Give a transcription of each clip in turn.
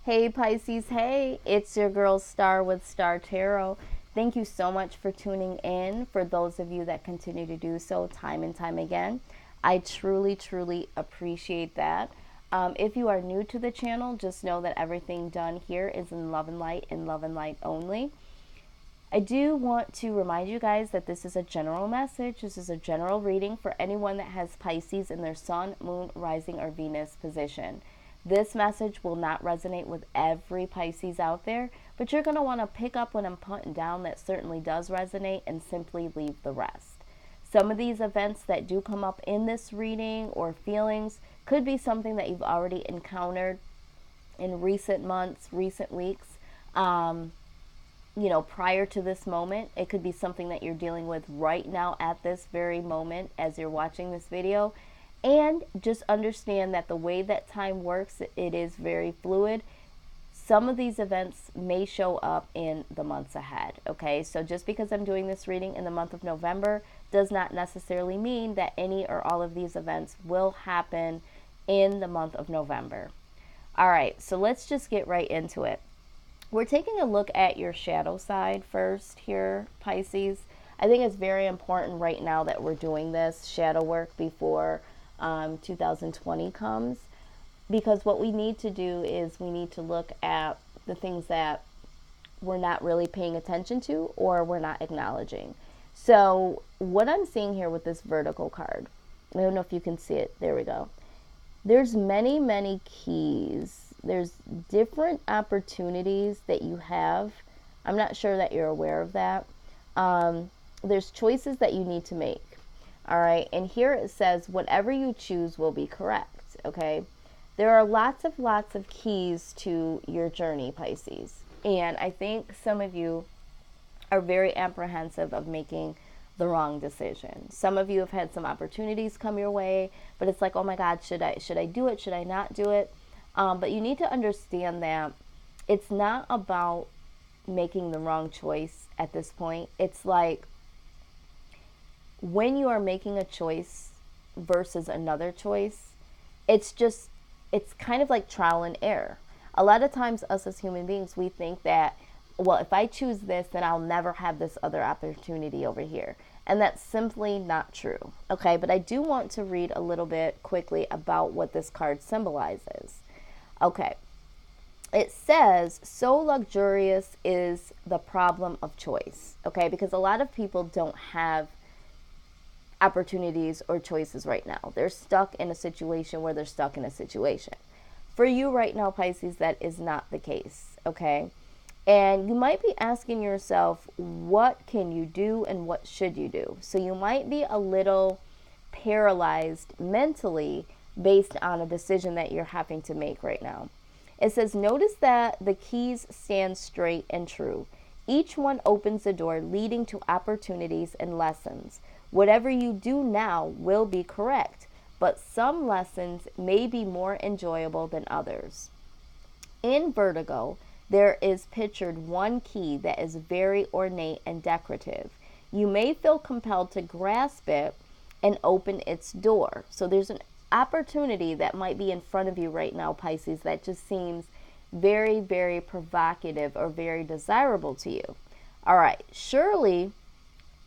Hey Pisces, hey, it's your girl Star with Star Tarot. Thank you so much for tuning in. For those of you that continue to do so time and time again, I truly appreciate that. If you are new to the channel, just know that everything done here is in love and light only. I do want to remind you guys that this is a general message. This is a general reading for anyone that has Pisces in their sun, moon, rising, or Venus position. This message will not resonate with every Pisces out there, but you're going to want to pick up what I'm putting down that certainly does resonate and simply leave the rest. Some of these events that do come up in this reading or feelings could be something that you've already encountered in recent months, recent weeks. Prior to this moment. It could be something that you're dealing with right now at this very moment as you're watching this video. And just understand that the way that time works, it is very fluid. Some of these events may show up in the months ahead, okay? So just because I'm doing this reading in the month of November does not necessarily mean that any or all of these events will happen in the month of November. All right, so let's just get right into it. We're taking a look at your shadow side first here, Pisces. I think it's very important right now that we're doing this shadow work before 2020 comes, because what we need to do is we need to look at the things that we're not really paying attention to or we're not acknowledging. So what I'm seeing here with this vertical card, I don't know if you can see it. There we go. There's many keys. There's different opportunities that you have. I'm not sure that you're aware of that. There's choices that you need to make. All right. And here it says, whatever you choose will be correct. Okay. There are lots of keys to your journey, Pisces. And I think some of you are very apprehensive of making the wrong decision. Some of you have had some opportunities come your way, but it's like, oh my God, should I do it? Should I not do it? But you need to understand that it's not about making the wrong choice at this point. It's like when you are making a choice versus another choice, it's kind of like trial and error. A lot of times us as human beings, we think that, well, if I choose this, then I'll never have this other opportunity over here. And that's simply not true. Okay, but I do want to read a little bit quickly about what this card symbolizes. Okay, it says, so luxurious is the problem of choice. Okay, because a lot of people don't have opportunities or choices right now. They're stuck in a situation where they're stuck in a situation. For you right now, Pisces, that is not the case. Okay. And you might be asking yourself, what can you do and what should you do? So you might be a little paralyzed mentally based on a decision that you're having to make right now. It says, notice that the keys stand straight and true. Each one opens a door leading to opportunities and lessons. Whatever you do now will be correct, but some lessons may be more enjoyable than others. In Vertigo, there is pictured one key that is very ornate and decorative. You may feel compelled to grasp it and open its door. So there's an opportunity that might be in front of you right now, Pisces, that just seems very provocative or very desirable to you. All right, surely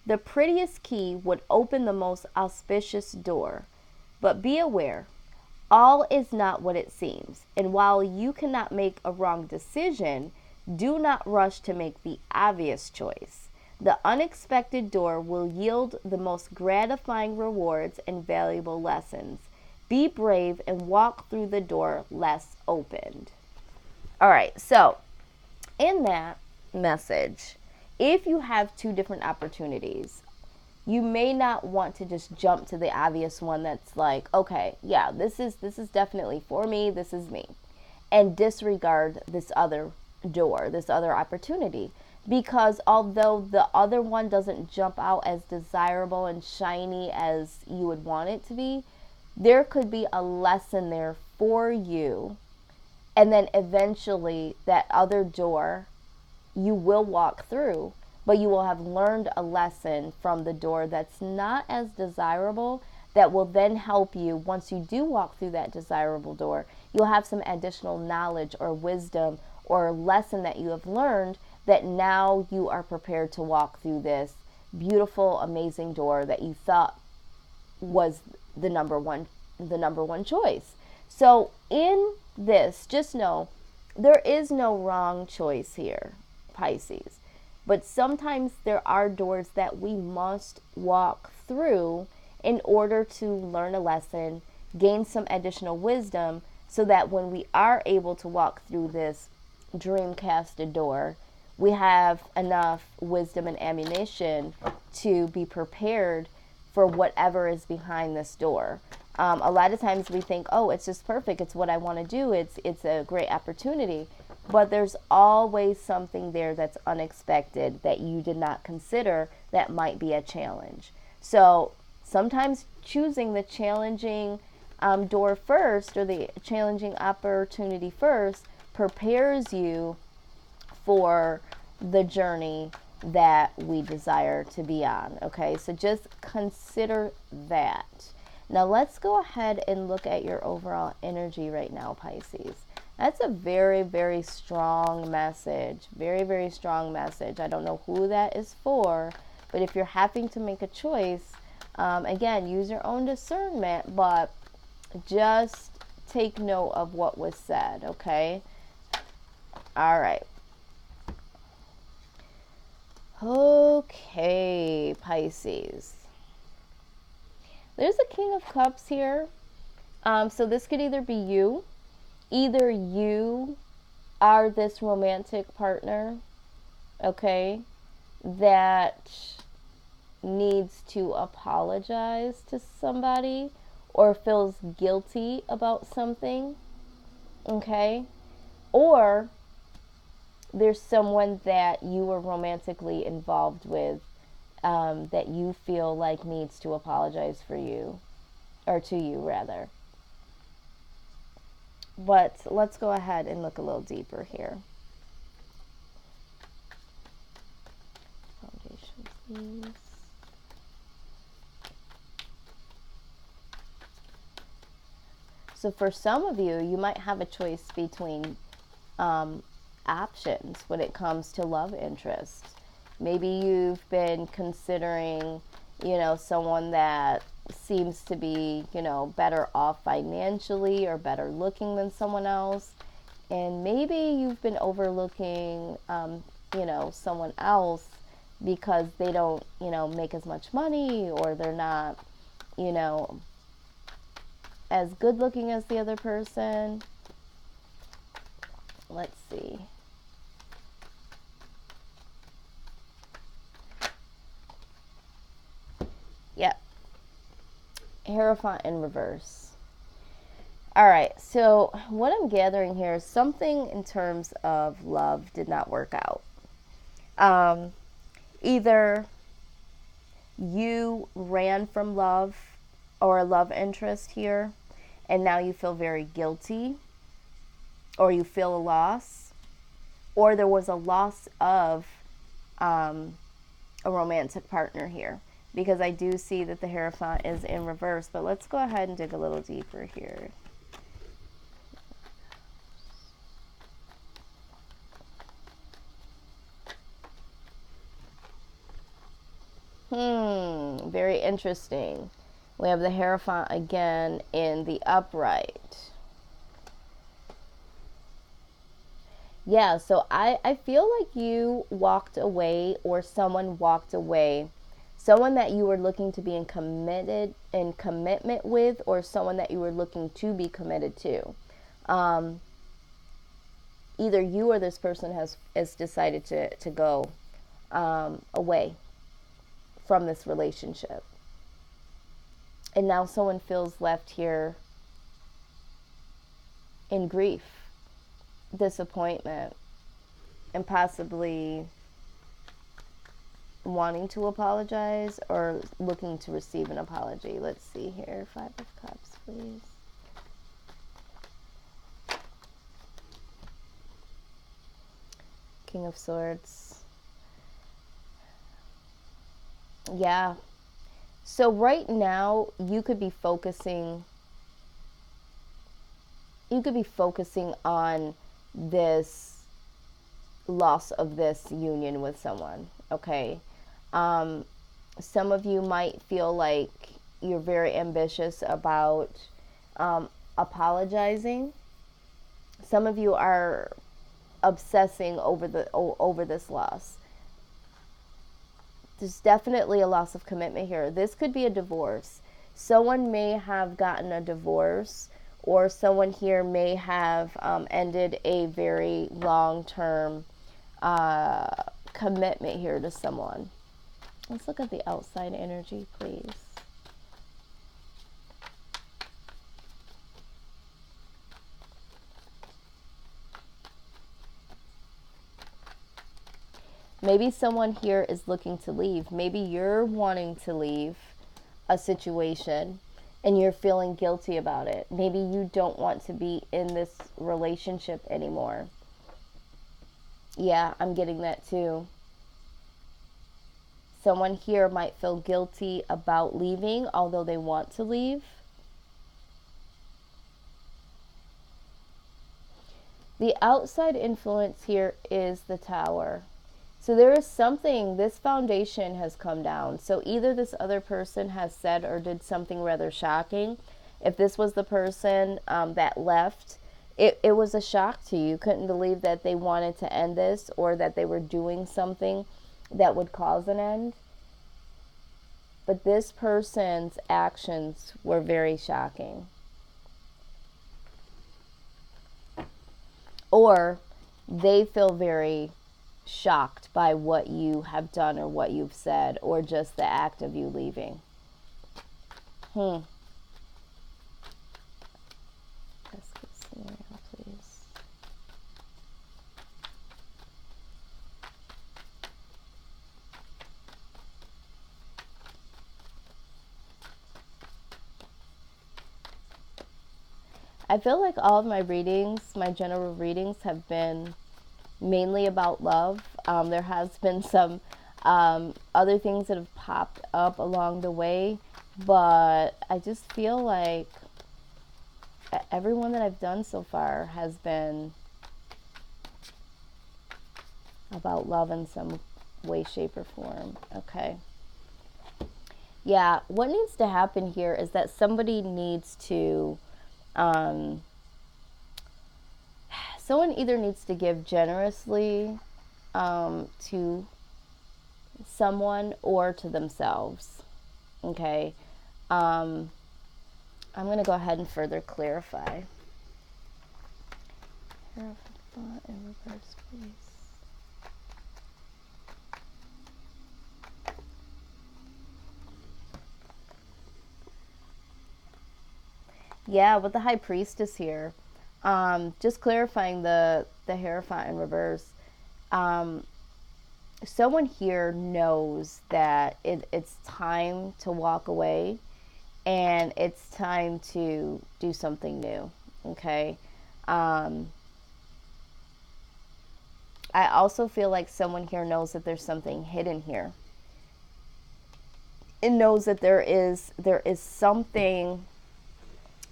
the prettiest key would open the most auspicious door. But be aware, all is not what it seems. And while you cannot make a wrong decision, do not rush to make the obvious choice. The unexpected door will yield the most gratifying rewards and valuable lessons. Be brave and walk through the door less opened. All right, so in that message, if you have two different opportunities, you may not want to just jump to the obvious one that's like, okay, yeah, this is definitely for me, this is me, and disregard this other door, this other opportunity. Because although the other one doesn't jump out as desirable and shiny as you would want it to be, there could be a lesson there for you. And then eventually that other door you will walk through, but you will have learned a lesson from the door that's not as desirable, that will then help you once you do walk through that desirable door. you'll have some additional knowledge or wisdom or lesson that you have learned that now you are prepared to walk through this beautiful, amazing door that you thought was the number one choice. So in this, just know there is no wrong choice here, Pisces. But sometimes there are doors that we must walk through in order to learn a lesson, gain some additional wisdom, so that when we are able to walk through this dream casted door, we have enough wisdom and ammunition to be prepared for whatever is behind this door. A lot of times we think, oh, it's just perfect. It's what I want to do. It's a great opportunity. But there's always something there that's unexpected that you did not consider that might be a challenge. So sometimes choosing the challenging door first, or the challenging opportunity first, prepares you for the journey that we desire to be on. Okay, so just consider that. Now let's go ahead and look at your overall energy right now, Pisces. That's a very, very strong message. Very, very strong message. I don't know who that is for, but if you're having to make a choice, again, use your own discernment, but just take note of what was said, okay? All right. Okay, Pisces. There's a King of Cups here. So this could either be you. Either you are this romantic partner, okay, that needs to apologize to somebody or feels guilty about something, okay? Or there's someone that you were romantically involved with that you feel like needs to apologize for you, or to you rather. But let's go ahead and look a little deeper here. Foundation, please. So for some of you, you might have a choice between options when it comes to love interest. Maybe you've been considering, someone that seems to be, better off financially or better looking than someone else. And maybe you've been overlooking, someone else because they don't, make as much money, or they're not, as good looking as the other person. Let's see. Yep. Hierophant in reverse. All right, so what I'm gathering here is something in terms of love did not work out. Either you ran from love or a love interest here, and now you feel very guilty, or you feel a loss, or there was a loss of a romantic partner here, because I do see that the Hierophant is in reverse. But let's go ahead and dig a little deeper here. Very interesting. We have the Hierophant again in the upright. Yeah, so I feel like you walked away, or someone walked away. Someone that you were looking to be in commitment with, or someone that you were looking to be committed to. Either you or this person has decided to go away from this relationship. And now someone feels left here in grief, disappointment, and possibly wanting to apologize or looking to receive an apology. Let's see here. 5 of Cups, please. King of Swords. Yeah. So right now, you could be focusing you could be focusing on this loss of this union with someone, okay? Some of you might feel like you're very ambitious about apologizing. Some of you are obsessing over this loss. There's definitely a loss of commitment here. This could be a divorce. Someone may have gotten a divorce, or someone here may have ended a very long-term commitment here to someone. Let's look at the outside energy, please. Maybe someone here is looking to leave. Maybe you're wanting to leave a situation and you're feeling guilty about it. Maybe you don't want to be in this relationship anymore. Yeah, I'm getting that too. Someone here might feel guilty about leaving, although they want to leave. The outside influence here is the Tower. So there is something, this foundation has come down. So either this other person has said or did something rather shocking. If this was the person that left, it was a shock to you. You couldn't believe that they wanted to end this, or that they were doing something that would cause an end. But this person's actions were very shocking. Or they feel very shocked by what you have done or what you've said, or just the act of you leaving. Let's get scenario, please. I feel like all of my readings, my general readings, have been mainly about love. There has been some other things that have popped up along the way, but I just feel like everyone that I've done so far has been about love in some way, shape, or form. Okay. Yeah, what needs to happen here is that somebody needs to someone either needs to give generously to someone or to themselves. Okay. I'm going to go ahead and further clarify. Thought in reverse, please. Yeah, with the High Priestess here, just clarifying the Hierophant in reverse. Someone here knows that it's time to walk away, and it's time to do something new. Okay. I also feel like someone here knows that there's something hidden here. It knows that there is something.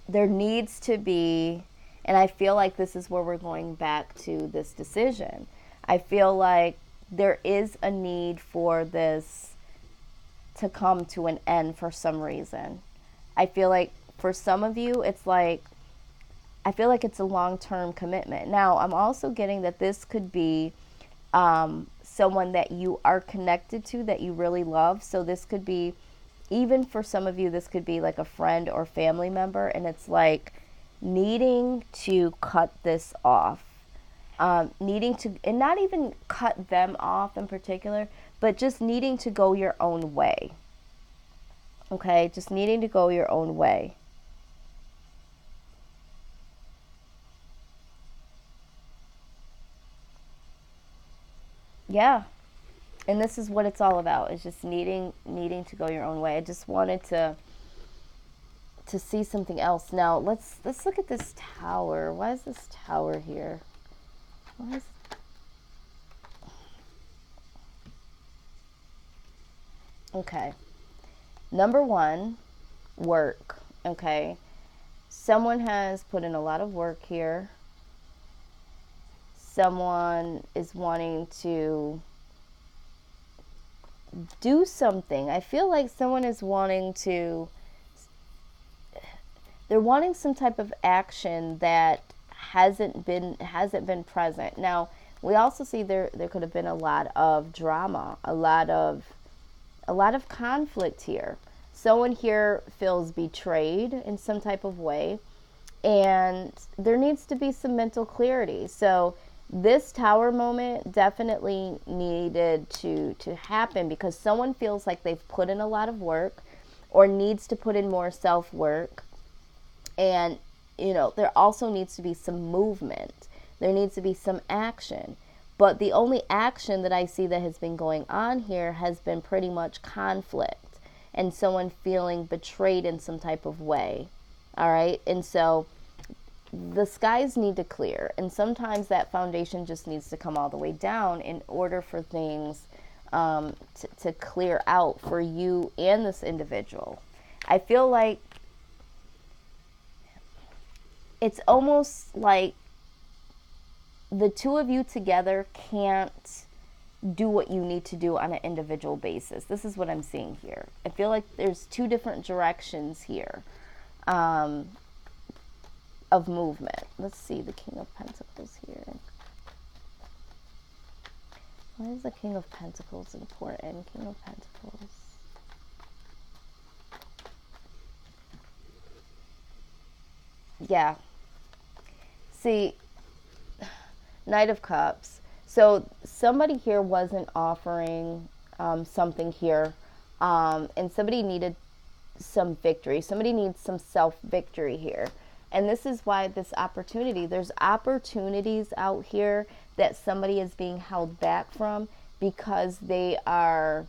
There needs to be, and I feel like this is where we're going back to this decision. I feel like there is a need for this to come to an end for some reason. I feel like for some of you, it's like, I feel like it's a long-term commitment. Now, I'm also getting that this could be someone that you are connected to, that you really love. So this could be, even for some of you, this could be like a friend or family member, and it's like needing to cut this off. Needing to, and not even cut them off in particular, but just needing to go your own way. Okay, just needing to go your own way. Yeah. And this is what it's all about, is just needing to go your own way. I just wanted to see something else. Now, let's look at this Tower. Why is this Tower here? Why is Okay. Number 1, work. Okay. Someone has put in a lot of work here. Someone is wanting to do something. I feel like someone is wanting to, they're wanting some type of action that hasn't been present. Now, we also see there could have been a lot of drama, a lot of conflict here. Someone here feels betrayed in some type of way, and there needs to be some mental clarity. So this tower moment definitely needed to happen because someone feels like they've put in a lot of work or needs to put in more self-work. And, there also needs to be some movement. There needs to be some action. But the only action that I see that has been going on here has been pretty much conflict and someone feeling betrayed in some type of way. All right. And so the skies need to clear. And sometimes that foundation just needs to come all the way down in order for things to clear out for you and this individual. I feel like it's almost like the two of you together can't do what you need to do on an individual basis. This is what I'm seeing here. I feel like there's two different directions here of movement. Let's see the King of Pentacles here. Why is the King of Pentacles important? King of Pentacles. Yeah. See, Knight of Cups. So somebody here wasn't offering something here, and somebody needed some victory. Somebody needs some self-victory here. And this is why there's opportunities out here that somebody is being held back from because they are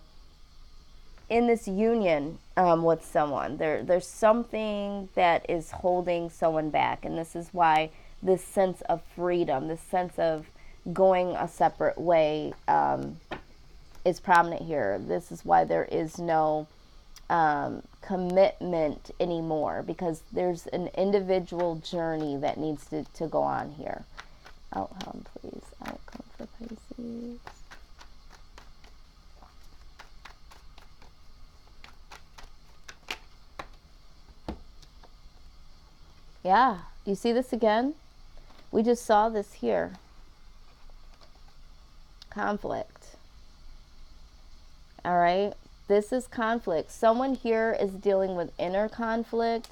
in this union with someone. There's something that is holding someone back. And this is why this sense of freedom, this sense of going a separate way is prominent here. This is why there is no commitment anymore, because there's an individual journey that needs to go on here. Outcome, please. Outcome for Pisces. Yeah, you see this again? We just saw this here. Conflict. All right? This is conflict. Someone here is dealing with inner conflict,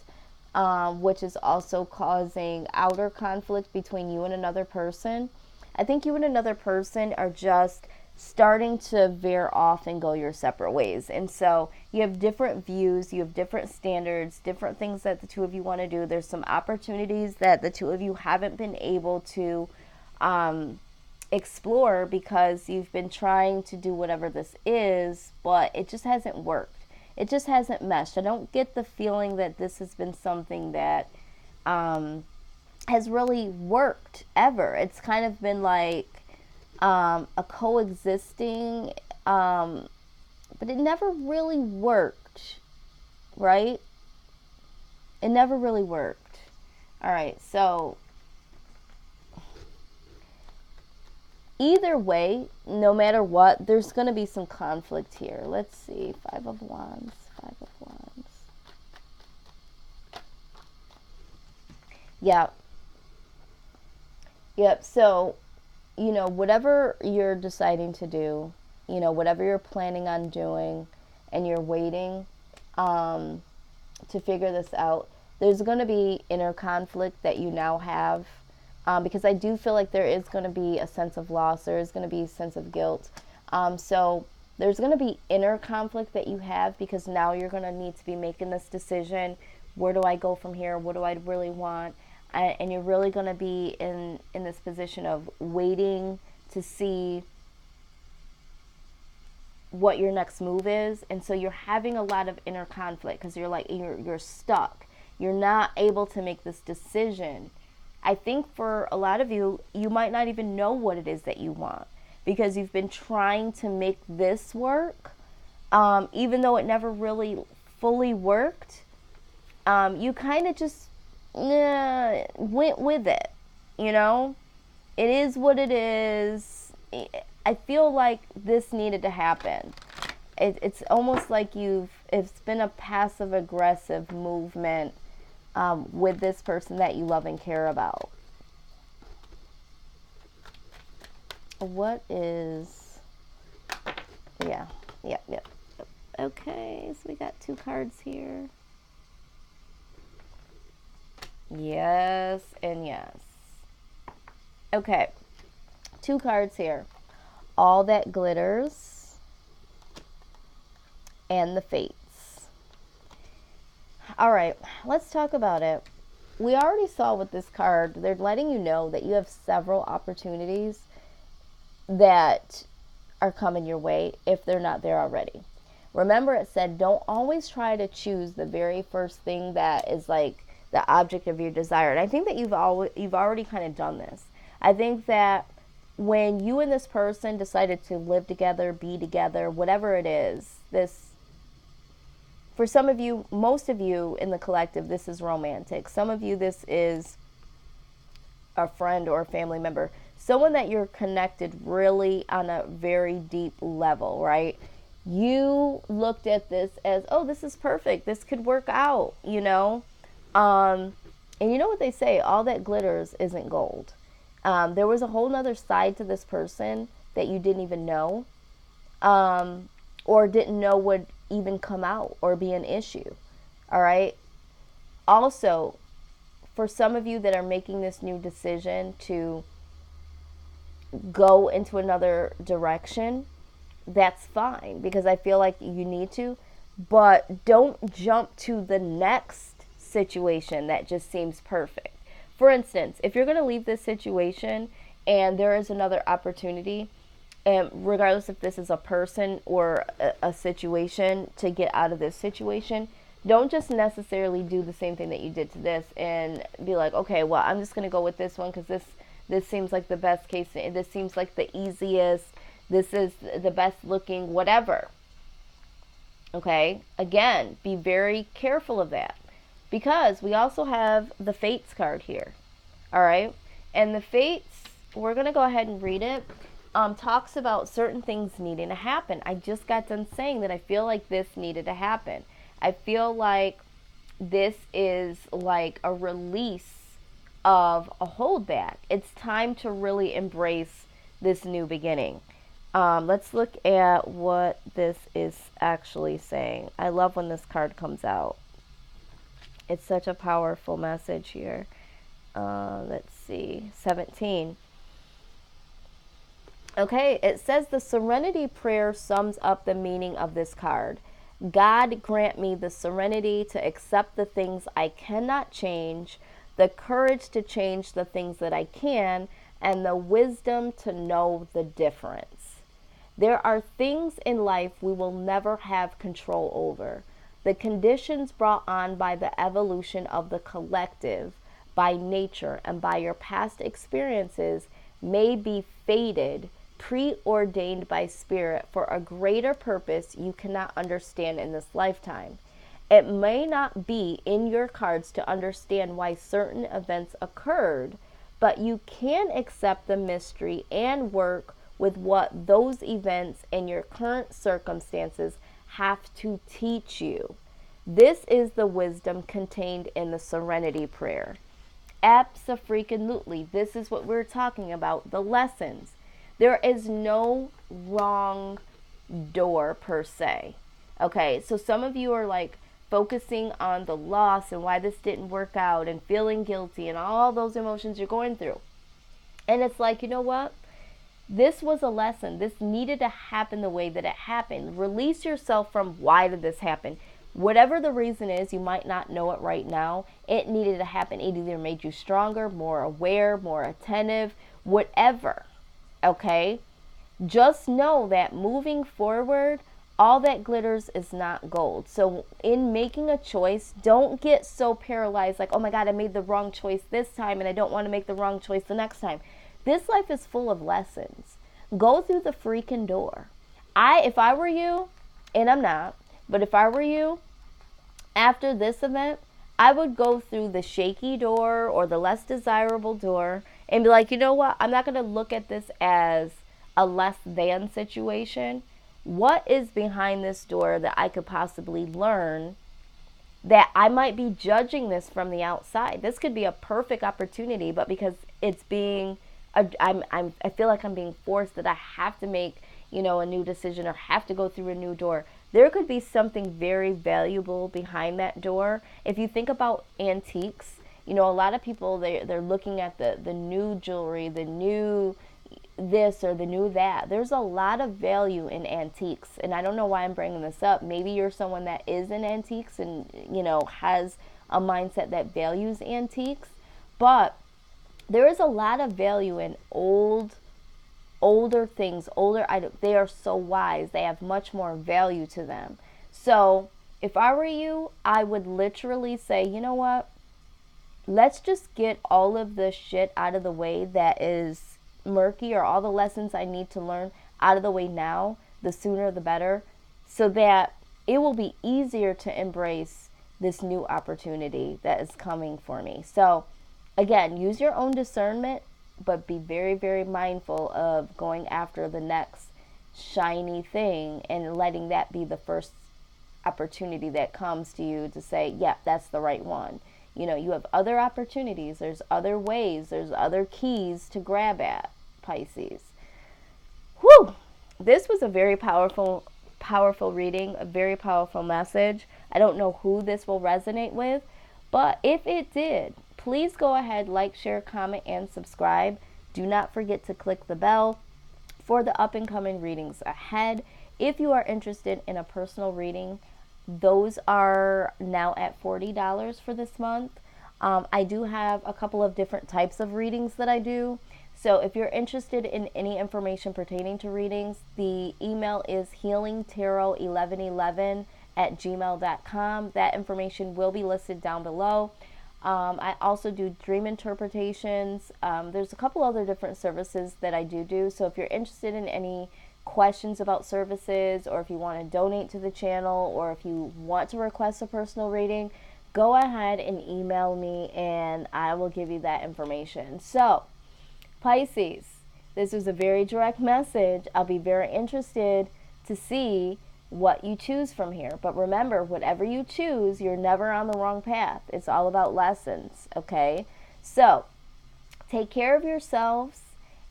which is also causing outer conflict between you and another person. I think you and another person are just starting to veer off and go your separate ways. And so you have different views, you have different standards, different things that the two of you want to do. There's some opportunities that the two of you haven't been able to explore because you've been trying to do whatever this is, but it just hasn't worked. It just hasn't meshed. I don't get the feeling that this has been something that has really worked ever. It's kind of been like a coexisting, but it never really worked, right? It never really worked. All right, so either way, no matter what, there's going to be some conflict here. Let's see. Five of Wands. Yeah. Yep. So, whatever you're deciding to do, whatever you're planning on doing, and you're waiting to figure this out, there's going to be inner conflict that you now have. Because I do feel like there is going to be a sense of loss. There is going to be a sense of guilt. So there's going to be inner conflict that you have because now you're going to need to be making this decision. Where do I go from here? What do I really want? And you're really going to be in this position of waiting to see what your next move is. And so you're having a lot of inner conflict because you're stuck. You're not able to make this decision. I think for a lot of you, you might not even know what it is that you want because you've been trying to make this work, even though it never really fully worked. You kind of just went with it. You know, it is what it is. I feel like this needed to happen. It's almost like it's been a passive aggressive movement with this person that you love and care about. What is, yeah, yep, yep. Okay, so we got 2 cards here. Yes and yes. Okay, 2 cards here. All that glitters and the fates. All right, let's talk about it. We already saw with this card, they're letting you know that you have several opportunities that are coming your way if they're not there already. Remember, it said don't always try to choose the very first thing that is like the object of your desire. And I think that you've already kind of done this. I think that when you and this person decided to live together, be together, whatever it is, this, for some of you, most of you in the collective, this is romantic. Some of you, this is a friend or a family member, someone that you're connected really on a very deep level, right? You looked at this as, oh, this is perfect. This could work out, you know? And you know what they say, all that glitters isn't gold. There was a whole nother side to this person that you didn't even know, or didn't know would even come out or be an issue. All right. Also, for some of you that are making this new decision to go into another direction, that's fine, because I feel like you need to, but don't jump to the next situation that just seems perfect. For instance, if you're going to leave this situation and there is another opportunity, and regardless if this is a person or a situation, to get out of this situation, don't just necessarily do the same thing that you did to this and be like, okay, well, I'm just going to go with this one because this seems like the best case. This seems like the easiest. This is the best looking, whatever. Okay? Again, be very careful of that, because we also have the Fates card here. All right? And the Fates, we're going to go ahead and read it. Talks about certain things needing to happen. I just got done saying that I feel like this needed to happen. I feel like this is like a release of a holdback. It's time to really embrace this new beginning. Let's look at what this is actually saying. I love when this card comes out. It's such a powerful message here. Let's see, 17. Okay, it says the Serenity Prayer sums up the meaning of this card. God grant me the serenity to accept the things I cannot change, the courage to change the things that I can, and the wisdom to know the difference. There are things in life we will never have control over. The conditions brought on by the evolution of the collective, by nature, and by your past experiences may be fated, preordained by spirit for a greater purpose you cannot understand in this lifetime. It may not be in your cards to understand why certain events occurred, but you can accept the mystery and work with what those events and your current circumstances have to teach you. This is the wisdom contained in the Serenity Prayer. Abso-freaking-lutely. This is what we're talking about, the lessons. There is no wrong door per se. Okay, so some of you are like focusing on the loss and why this didn't work out and feeling guilty and all those emotions you're going through. And it's like, you know what? This was a lesson. This needed to happen the way that it happened. Release yourself from why did this happen? Whatever the reason is, you might not know it right now. It needed to happen. It either made you stronger, more aware, more attentive, whatever. Okay? Just know that moving forward, all that glitters is not gold. So in making a choice, don't get so paralyzed like, oh my God, I made the wrong choice this time and I don't want to make the wrong choice the next time. This life is full of lessons. Go through the freaking door. If I were you, and I'm not, but if I were you, after this event, I would go through the shaky door or the less desirable door and be like, you know what? I'm not going to look at this as a less than situation. What is behind this door that I could possibly learn that I might be judging this from the outside? This could be a perfect opportunity, but because it's being, I feel like I'm being forced that I have to make, a new decision or have to go through a new door. There could be something very valuable behind that door. If you think about antiques, a lot of people, they're looking at the new jewelry, the new this or the new that. There's a lot of value in antiques, and I don't know why I'm bringing this up. Maybe you're someone that is in antiques and has a mindset that values antiques, but there is a lot of value in older things, older items. They are so wise, they have much more value to them. So if I were you, I would literally say, you know what, let's just get all of the shit out of the way that is murky, or all the lessons I need to learn out of the way now, the sooner the better, so that it will be easier to embrace this new opportunity that is coming for me. So again, use your own discernment, but be very, very mindful of going after the next shiny thing and letting that be the first opportunity that comes to you to say, yeah, that's the right one. You have other opportunities, there's other ways, there's other keys to grab at, Pisces. Whew! This was a very powerful reading, a very powerful message. I don't know who this will resonate with, but if it did, please go ahead, like, share, comment, and subscribe. Do not forget to click the bell for the up and coming readings ahead. If you are interested in a personal reading, those are now at $40 for this month. I do have a couple of different types of readings that I do. So if you're interested in any information pertaining to readings, the email is healingtarot1111@gmail.com. That information will be listed down below. I also do dream interpretations. There's a couple other different services that I do. So if you're interested in any questions about services, or if you want to donate to the channel, or if you want to request a personal reading, go ahead and email me and I will give you that information. So Pisces, this was a very direct message. I'll be very interested to see what you choose from here. But remember, whatever you choose, you're never on the wrong path. It's all about lessons, okay? So take care of yourselves,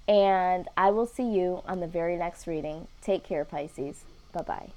and I will see you on the very next reading. Take care, Pisces. Bye-bye.